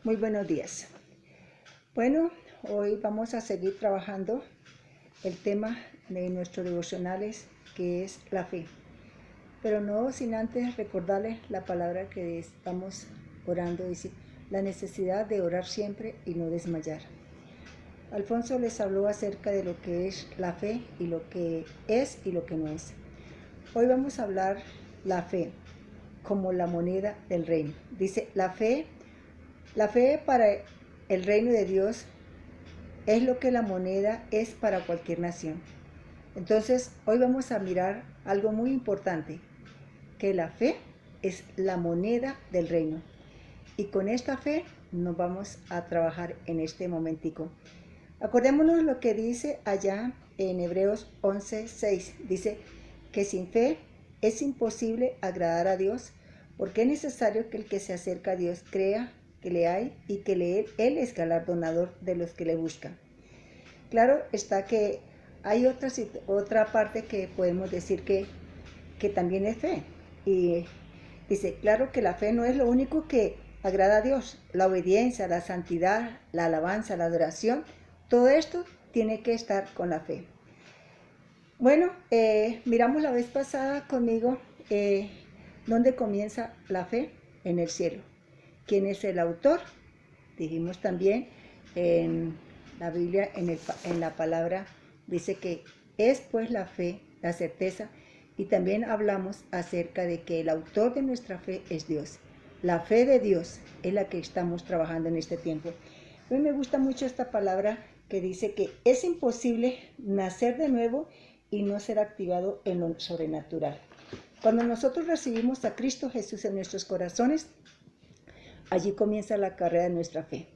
Muy buenos días. Bueno, hoy vamos a seguir trabajando el tema de nuestros devocionales, que es la fe. Pero no sin antes recordarles la palabra que estamos orando, dice, la necesidad de orar siempre y no desmayar. Alfonso les habló acerca de lo que es la fe y lo que es y lo que no es. Hoy vamos a hablar la fe como la moneda del reino. Dice, la fe para el reino de Dios es lo que la moneda es para cualquier nación. Entonces, hoy vamos a mirar algo muy importante, que la fe es la moneda del reino. Y con esta fe nos vamos a trabajar en este momentico. Acordémonos lo que dice allá en Hebreos 11:6. Dice que sin fe es imposible agradar a Dios, porque es necesario que el que se acerca a Dios crea que le hay y que Él es galardonador de los que le buscan. Claro está que hay otra parte que podemos decir que también es fe. Y dice, claro que la fe no es lo único que agrada a Dios. La obediencia, la santidad, la alabanza, la adoración, todo esto tiene que estar con la fe. Bueno, miramos la vez pasada conmigo dónde comienza la fe en el cielo. ¿Quién es el autor? Dijimos también en la Biblia, en la palabra, dice que es pues la fe, la certeza, y también hablamos acerca de que el autor de nuestra fe es Dios. La fe de Dios es la que estamos trabajando en este tiempo. A mí me gusta mucho esta palabra que dice que es imposible nacer de nuevo y no ser activado en lo sobrenatural. Cuando nosotros recibimos a Cristo Jesús en nuestros corazones, allí comienza la carrera de nuestra fe.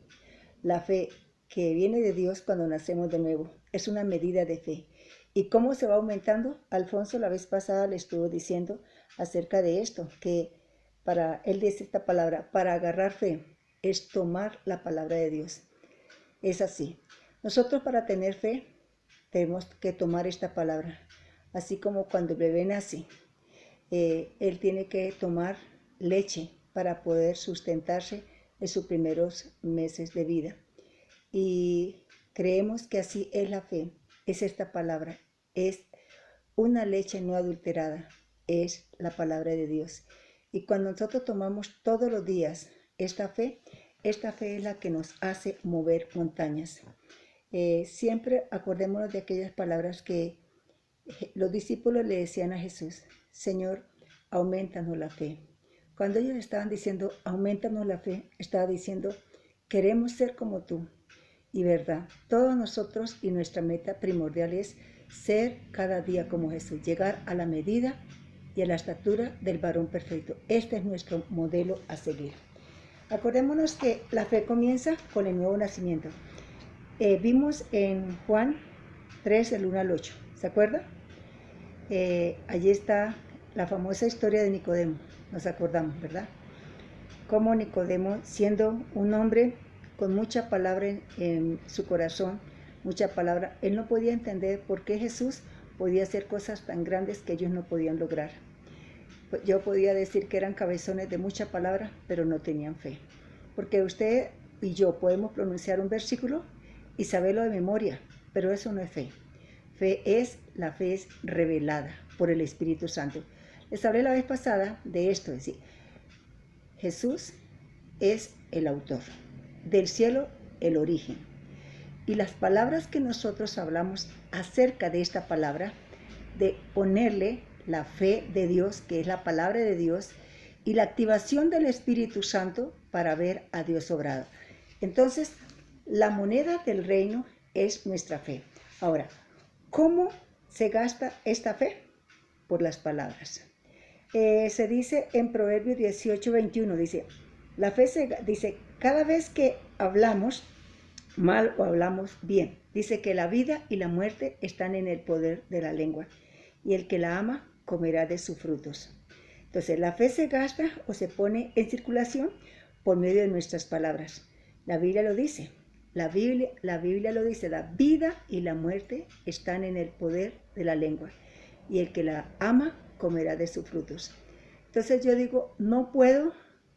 La fe que viene de Dios cuando nacemos de nuevo es una medida de fe. ¿Y cómo se va aumentando? Alfonso la vez pasada le estuvo diciendo acerca de esto, que él dice esta palabra, para agarrar fe es tomar la palabra de Dios. Es así. Nosotros para tener fe tenemos que tomar esta palabra. Así como cuando el bebé nace, él tiene que tomar leche para poder sustentarse en sus primeros meses de vida. Y creemos que así es la fe, es esta palabra, es una leche no adulterada, es la palabra de Dios. Y cuando nosotros tomamos todos los días esta fe es la que nos hace mover montañas. Siempre acordémonos de aquellas palabras que los discípulos le decían a Jesús, Señor, aumentanos la fe. Cuando ellos estaban diciendo, aumentanos la fe, estaba diciendo, queremos ser como tú. Y verdad, todos nosotros y nuestra meta primordial es ser cada día como Jesús, llegar a la medida y a la estatura del varón perfecto. Este es nuestro modelo a seguir. Acordémonos que la fe comienza con el nuevo nacimiento. Vimos en Juan 3, del 1 al 8, ¿se acuerda? Allí está la famosa historia de Nicodemo, nos acordamos, ¿verdad? Cómo Nicodemo, siendo un hombre con mucha palabra en su corazón, mucha palabra, él no podía entender por qué Jesús podía hacer cosas tan grandes que ellos no podían lograr. Yo podía decir que eran cabezones de mucha palabra, pero no tenían fe. Porque usted y yo podemos pronunciar un versículo y saberlo de memoria, pero eso no es fe. La fe es revelada por el Espíritu Santo. Les hablé la vez pasada de esto, es decir, Jesús es el autor, del cielo el origen. Y las palabras que nosotros hablamos acerca de esta palabra, de ponerle la fe de Dios, que es la palabra de Dios, y la activación del Espíritu Santo para ver a Dios obrado. Entonces, la moneda del reino es nuestra fe. Ahora, ¿cómo se gasta esta fe? Por las palabras. Se dice en Proverbios 18:21, dice, la fe dice, cada vez que hablamos mal o hablamos bien, dice que la vida y la muerte están en el poder de la lengua, y el que la ama comerá de sus frutos. Entonces, la fe se gasta o se pone en circulación por medio de nuestras palabras. La Biblia lo dice. La Biblia lo dice, la vida y la muerte están en el poder de la lengua, y el que la ama comerá de sus frutos. Entonces yo digo, no puedo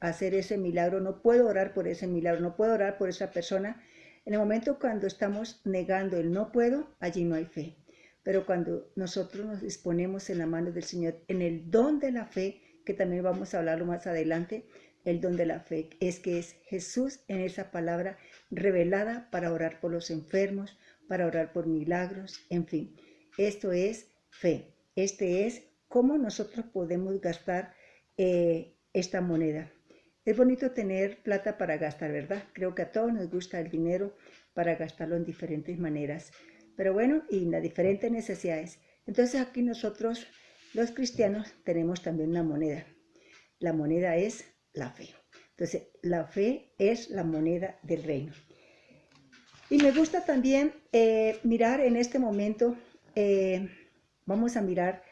hacer ese milagro, no puedo orar por ese milagro, no puedo orar por esa persona. En el momento cuando estamos negando el no puedo, allí no hay fe. Pero cuando nosotros nos disponemos en la mano del Señor, en el don de la fe, que también vamos a hablarlo más adelante, el don de la fe es que es Jesús en esa palabra revelada para orar por los enfermos, para orar por milagros, en fin. Esto es fe. Este es cómo nosotros podemos gastar esta moneda. Es bonito tener plata para gastar, ¿verdad? Creo que a todos nos gusta el dinero para gastarlo en diferentes maneras. Pero bueno, y las diferentes necesidades. Entonces aquí nosotros, los cristianos, tenemos también una moneda. La moneda es la fe. Entonces, la fe es la moneda del reino. Y me gusta también mirar en este momento, vamos a mirar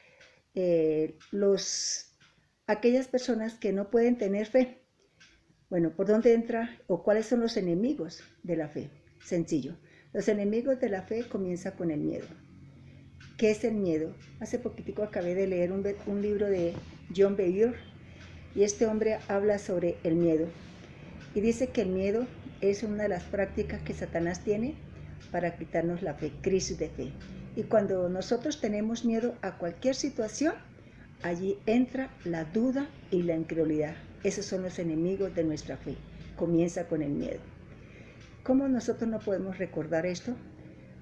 aquellas personas que no pueden tener fe. Bueno, ¿por dónde entra o cuáles son los enemigos de la fe? Sencillo. Los enemigos de la fe comienzan con el miedo. ¿Qué es el miedo? Hace poquitico acabé de leer un libro de John Bevere y este hombre habla sobre el miedo. Y dice que el miedo es una de las prácticas que Satanás tiene para quitarnos la fe, crisis de fe. Y cuando nosotros tenemos miedo a cualquier situación, allí entra la duda y la incredulidad. Esos son los enemigos de nuestra fe. Comienza con el miedo. ¿Cómo nosotros no podemos recordar esto?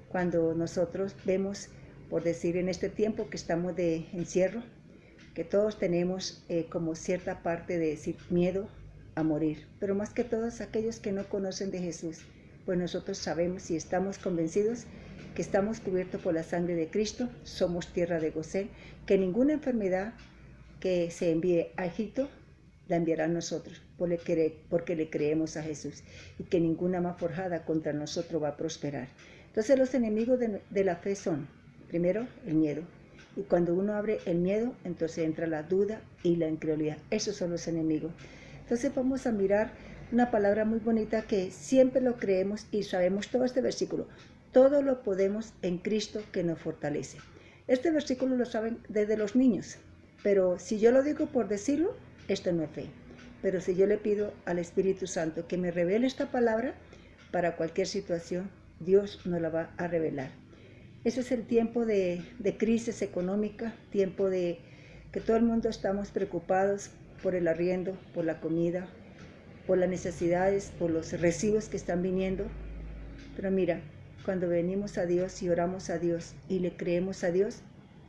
Cuando nosotros vemos, por decir en este tiempo que estamos de encierro, que todos tenemos como cierta parte de decir miedo a morir, pero más que todos aquellos que no conocen de Jesús, pues nosotros sabemos y estamos convencidos que estamos cubiertos por la sangre de Cristo, somos tierra de Gosén, que ninguna enfermedad que se envíe a Egipto la enviará a nosotros, porque le creemos a Jesús, y que ninguna arma forjada contra nosotros va a prosperar. Entonces los enemigos de la fe son, primero, el miedo. Y cuando uno abre el miedo, entonces entra la duda y la incredulidad. Esos son los enemigos. Entonces vamos a mirar una palabra muy bonita que siempre lo creemos y sabemos todo este versículo. Todo lo podemos en Cristo que nos fortalece. Este versículo lo saben desde los niños, pero si yo lo digo por decirlo, esto no es fe. Pero si yo le pido al Espíritu Santo que me revele esta palabra, para cualquier situación, Dios nos la va a revelar. Ese es el tiempo de crisis económica, tiempo de que todo el mundo estamos preocupados por el arriendo, por la comida, por las necesidades, por los recibos que están viniendo. Pero mira, cuando venimos a Dios y oramos a Dios y le creemos a Dios,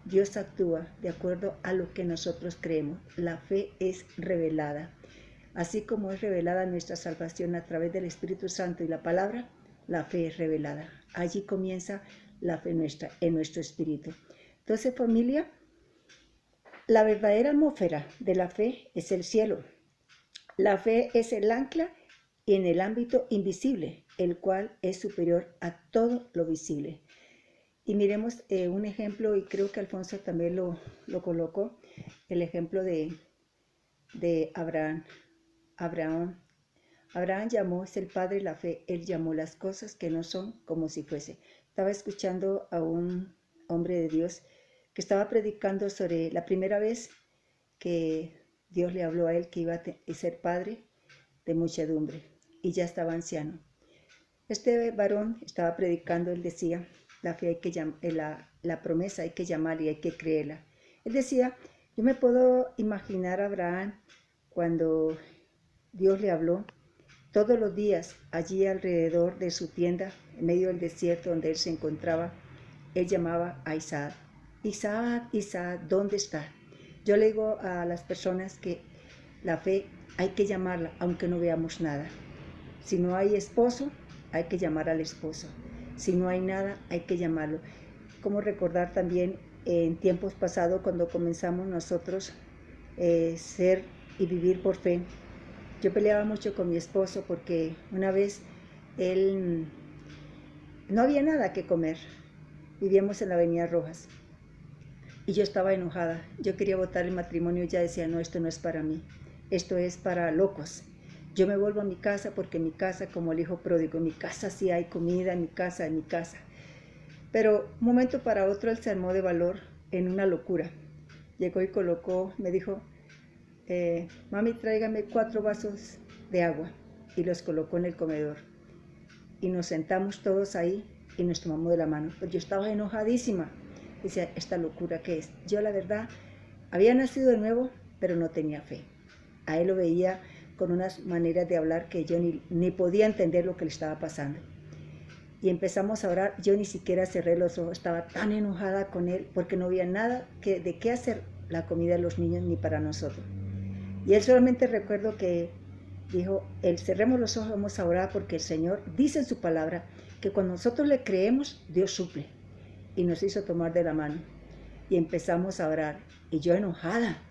Dios actúa de acuerdo a lo que nosotros creemos. La fe es revelada. Así como es revelada nuestra salvación a través del Espíritu Santo y la palabra, la fe es revelada. Allí comienza la fe nuestra, en nuestro espíritu. Entonces, familia, la verdadera atmósfera de la fe es el cielo. La fe es el ancla en el ámbito invisible, el cual es superior a todo lo visible. Y miremos un ejemplo, y creo que Alfonso también lo colocó, el ejemplo de Abraham. Abraham llamó, es el padre de la fe, él llamó las cosas que no son como si fuese. Estaba escuchando a un hombre de Dios que estaba predicando sobre la primera vez que Dios le habló a él que iba a ser padre de muchedumbre y ya estaba anciano. Este varón estaba predicando, él decía, la fe hay que la promesa hay que llamarla y hay que creerla. Él decía, yo me puedo imaginar a Abraham cuando Dios le habló todos los días allí alrededor de su tienda, en medio del desierto donde él se encontraba. Él llamaba a Isaac. Isaac, Isaac, ¿dónde está? Yo le digo a las personas que la fe hay que llamarla aunque no veamos nada. Si no hay esposo, hay que llamar al esposo. Si no hay nada, hay que llamarlo. Como recordar también en tiempos pasados cuando comenzamos nosotros ser y vivir por fe. Yo peleaba mucho con mi esposo porque una vez él no había nada que comer. Vivíamos en la Avenida Rojas y yo estaba enojada. Yo quería votar el matrimonio y ya decía, no, esto no es para mí. Esto es para locos. Yo me vuelvo a mi casa porque en mi casa, como el hijo pródigo, en mi casa sí hay comida, en mi casa. Pero un momento para otro él se armó de valor en una locura. Llegó y colocó, me dijo, mami, tráigame 4 vasos de agua, y los colocó en el comedor. Y nos sentamos todos ahí y nos tomamos de la mano. Pues yo estaba enojadísima. Decía, ¿esta locura qué es? Yo la verdad, había nacido de nuevo, pero no tenía fe. A él lo veía con unas maneras de hablar que yo ni podía entender lo que le estaba pasando. Y empezamos a orar, yo ni siquiera cerré los ojos, estaba tan enojada con él porque no había nada de qué hacer la comida de los niños ni para nosotros. Y él solamente recuerdo que dijo, cerremos los ojos, vamos a orar porque el Señor dice en su palabra que cuando nosotros le creemos, Dios suple. Y nos hizo tomar de la mano y empezamos a orar. Y yo enojada.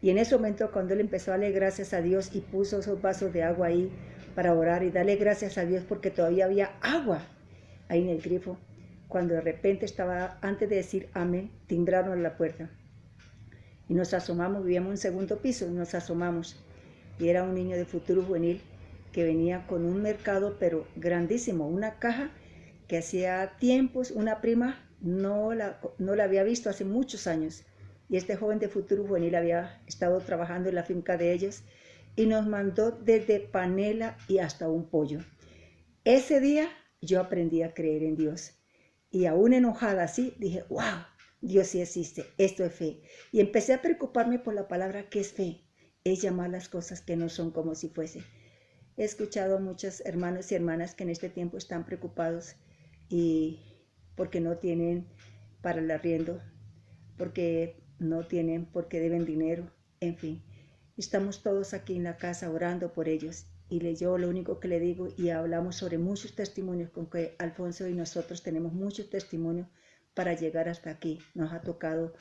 Y en ese momento cuando él empezó a darle gracias a Dios y puso esos vasos de agua ahí para orar y darle gracias a Dios porque todavía había agua ahí en el grifo, cuando de repente estaba, antes de decir amén, timbraron a la puerta. Y nos asomamos, vivíamos en un segundo piso, y nos asomamos. Y era un niño de Futuro Juvenil que venía con un mercado, pero grandísimo, una caja que hacía tiempos, una prima no la había visto hace muchos años. Y este joven de Futuro Juvenil había estado trabajando en la finca de ellos y nos mandó desde panela y hasta un pollo. Ese día yo aprendí a creer en Dios. Y aún enojada así, dije, wow, Dios sí existe, esto es fe. Y empecé a preocuparme por la palabra que es fe. Es llamar las cosas que no son como si fuese. He escuchado a muchos hermanos y hermanas que en este tiempo están preocupados y porque no tienen para el arriendo, porque no tienen, porque deben dinero, en fin. Estamos todos aquí en la casa orando por ellos y yo lo único que le digo, y hablamos sobre muchos testimonios, con que Alfonso y nosotros tenemos muchos testimonios para llegar hasta aquí. Nos ha tocado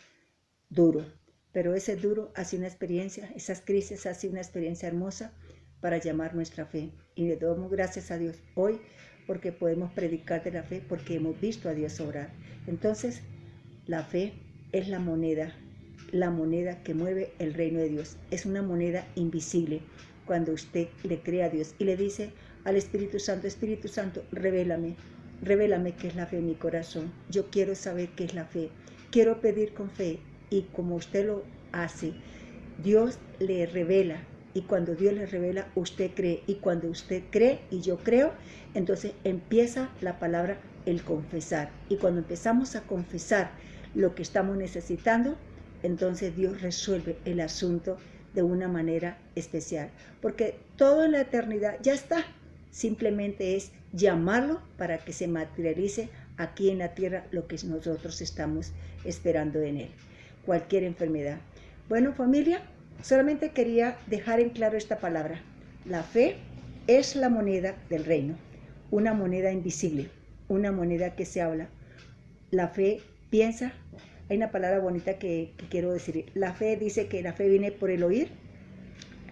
duro, pero ese duro ha sido una experiencia, esas crisis ha sido una experiencia hermosa para llamar nuestra fe. Y le damos gracias a Dios hoy porque podemos predicar de la fe, porque hemos visto a Dios obrar. Entonces, la fe es la moneda que mueve el reino de Dios. Es una moneda invisible cuando usted le cree a Dios y le dice al Espíritu Santo, revélame qué es la fe en mi corazón. Yo quiero saber qué es la fe. Quiero pedir con fe. Y como usted lo hace, Dios le revela. Y cuando Dios le revela, usted cree. Y cuando usted cree y yo creo, entonces empieza la palabra el confesar. Y cuando empezamos a confesar lo que estamos necesitando, entonces Dios resuelve el asunto de una manera especial. Porque todo en la eternidad ya está. Simplemente es llamarlo para que se materialice aquí en la tierra lo que nosotros estamos esperando en él. Cualquier enfermedad. Bueno, familia, solamente quería dejar en claro esta palabra. La fe es la moneda del reino, una moneda invisible, una moneda que se habla. La fe piensa, hay una palabra bonita que quiero decir. La fe dice que la fe viene por el oír.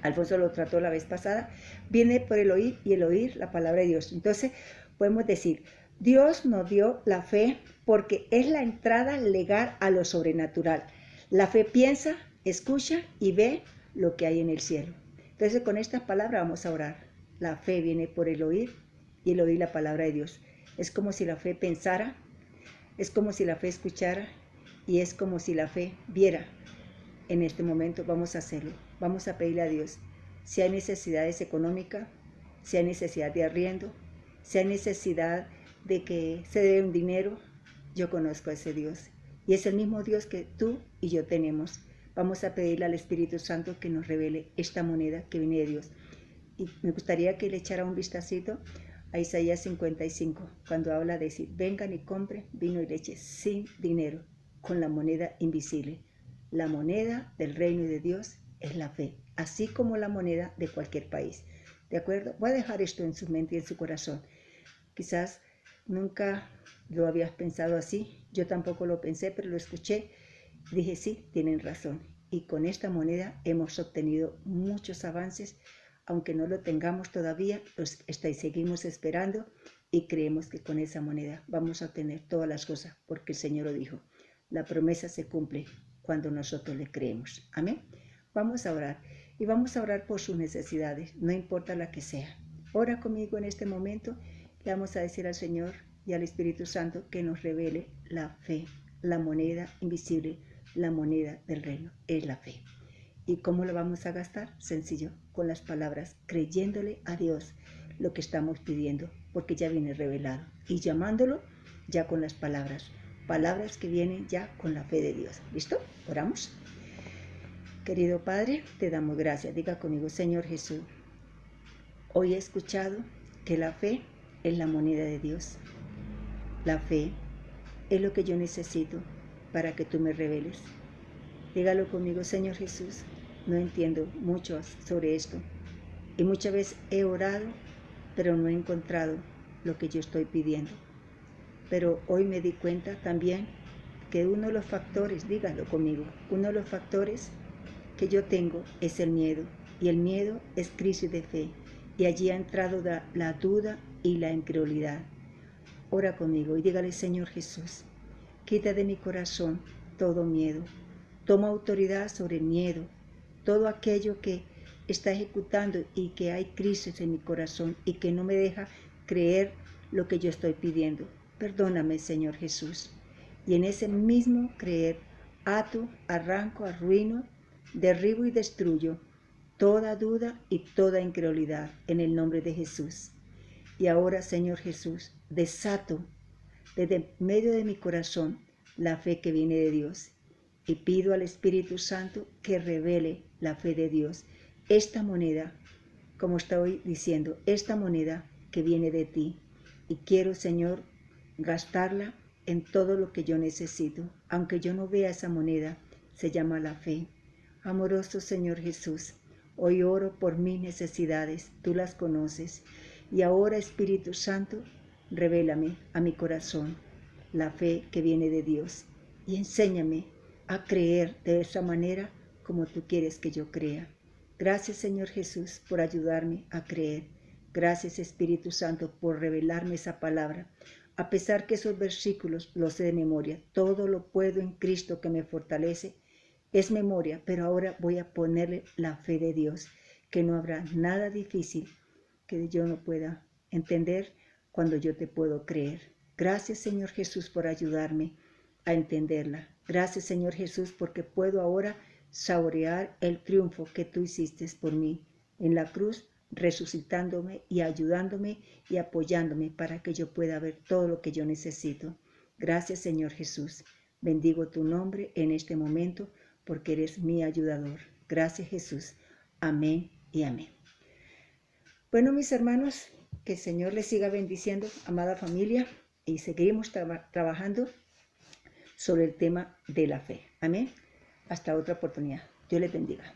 Alfonso lo trató la vez pasada. Viene por el oír y el oír la palabra de Dios. Entonces podemos decir, Dios nos dio la fe porque es la entrada legal a lo sobrenatural. La fe piensa, escucha y ve lo que hay en el cielo. Entonces con estas palabras vamos a orar. La fe viene por el oír y el oír la palabra de Dios. Es como si la fe pensara, es como si la fe escuchara y es como si la fe viera. En este momento vamos a hacerlo. Vamos a pedirle a Dios si hay necesidades económicas, si hay necesidad de arriendo, si hay necesidad de que se dé un dinero. Yo conozco a ese Dios y es el mismo Dios que tú y yo tenemos. Vamos a pedirle al Espíritu Santo que nos revele esta moneda que viene de Dios. Y me gustaría que le echara un vistacito a Isaías 55, cuando habla de decir, vengan y compren vino y leche sin dinero, con la moneda invisible. La moneda del reino de Dios es la fe, así como la moneda de cualquier país. ¿De acuerdo? Voy a dejar esto en su mente y en su corazón. Quizás nunca lo habías pensado así, yo tampoco lo pensé, pero lo escuché. Dije, sí, tienen razón. Y con esta moneda hemos obtenido muchos avances, aunque no lo tengamos todavía, seguimos esperando y creemos que con esa moneda vamos a obtener todas las cosas, porque el Señor lo dijo. La promesa se cumple cuando nosotros le creemos. Amén. Vamos a orar y vamos a orar por sus necesidades, no importa la que sea. Ora conmigo en este momento. Le vamos a decir al Señor y al Espíritu Santo que nos revele la fe, la moneda invisible, la moneda del reino, es la fe. ¿Y cómo lo vamos a gastar? Sencillo, con las palabras, creyéndole a Dios lo que estamos pidiendo, porque ya viene revelado, y llamándolo ya con las palabras que vienen ya con la fe de Dios. ¿Listo? Oramos. Querido Padre, te damos gracias. Diga conmigo, Señor Jesús, hoy he escuchado que la fe es la moneda de Dios. La fe es lo que yo necesito para que tú me reveles. Dígalo conmigo, Señor Jesús, no entiendo mucho sobre esto. Y muchas veces he orado, pero no he encontrado lo que yo estoy pidiendo. Pero hoy me di cuenta también que uno de los factores, dígalo conmigo, uno de los factores que yo tengo es el miedo. Y el miedo es crisis de fe. Y allí ha entrado la duda y la incredulidad. Ora conmigo y dígale, Señor Jesús, quita de mi corazón todo miedo. Toma autoridad sobre el miedo, todo aquello que está ejecutando y que hay crisis en mi corazón y que no me deja creer lo que yo estoy pidiendo. Perdóname, Señor Jesús. Y en ese mismo creer, ato, arranco, arruino, derribo y destruyo toda duda y toda incredulidad en el nombre de Jesús. Y ahora, Señor Jesús, desato desde medio de mi corazón la fe que viene de Dios. Y pido al Espíritu Santo que revele la fe de Dios. Esta moneda, como estoy diciendo, esta moneda que viene de ti. Y quiero, Señor, gastarla en todo lo que yo necesito. Aunque yo no vea esa moneda, se llama la fe. Amoroso Señor Jesús, hoy oro por mis necesidades, tú las conoces. Y ahora, Espíritu Santo, revélame a mi corazón la fe que viene de Dios y enséñame a creer de esa manera como tú quieres que yo crea. Gracias, Señor Jesús, por ayudarme a creer. Gracias, Espíritu Santo, por revelarme esa palabra. A pesar que esos versículos los sé de memoria, todo lo puedo en Cristo que me fortalece. Es memoria, pero ahora voy a ponerle la fe de Dios, que no habrá nada difícil que yo no pueda entender cuando yo te puedo creer. Gracias, Señor Jesús, por ayudarme a entenderla. Gracias, Señor Jesús, porque puedo ahora saborear el triunfo que tú hiciste por mí en la cruz, resucitándome y ayudándome y apoyándome para que yo pueda ver todo lo que yo necesito. Gracias, Señor Jesús. Bendigo tu nombre en este momento porque eres mi ayudador. Gracias, Jesús. Amén y amén. Bueno, mis hermanos, que el Señor les siga bendiciendo, amada familia, y seguimos trabajando sobre el tema de la fe. Amén. Hasta otra oportunidad. Dios les bendiga.